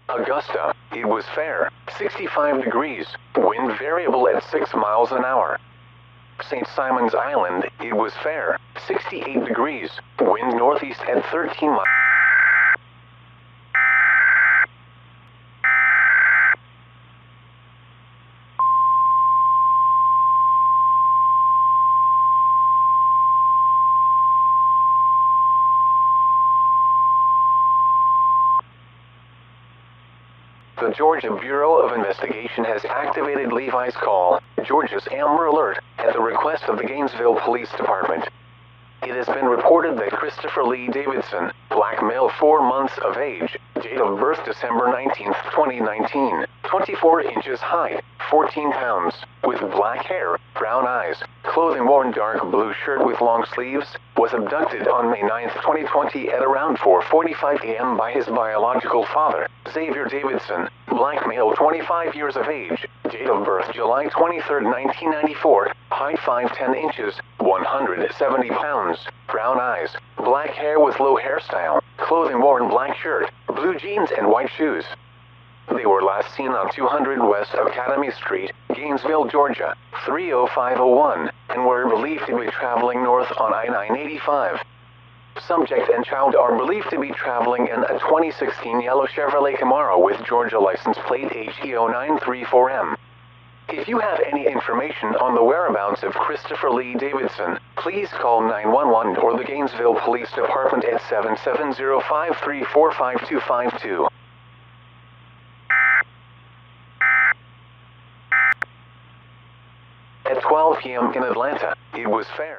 Augusta, it was fair, 65 degrees, wind variable at 6 miles an hour. St. Simon's Island, it was fair, 68 degrees, wind northeast at 13 miles. The Georgia Bureau of Investigation has activated Levi's Call, Georgia's Amber Alert, at the request of the Gainesville Police Department. It has been reported that Christopher Lee Davidson, black male 4 months of age, date of birth December 19, 2019, 24 inches height, 14 pounds, with black hair, brown eyes, clothing worn dark blue shirt with long sleeves, was abducted on May 9, 2020 at around 4:45 a.m. by his biological father, Xavier Davidson, black male 25 years of age, date of birth July 23, 1994, height 5'10" inches, 170 pounds, brown eyes, black hair with low hairstyle, clothing worn black shirt, blue jeans and white shoes. They were last seen on 200 West Academy Street, Gainesville, Georgia, 30501, and were believed to be traveling north on I-985. Subject and child are believed to be traveling in a 2016 yellow Chevrolet Camaro with Georgia license plate HE0934M. If you have any information on the whereabouts of Christopher Lee Davidson, please call 911 or the Gainesville Police Department at 770-534-5252. At 12 p.m. in Atlanta, it was fair.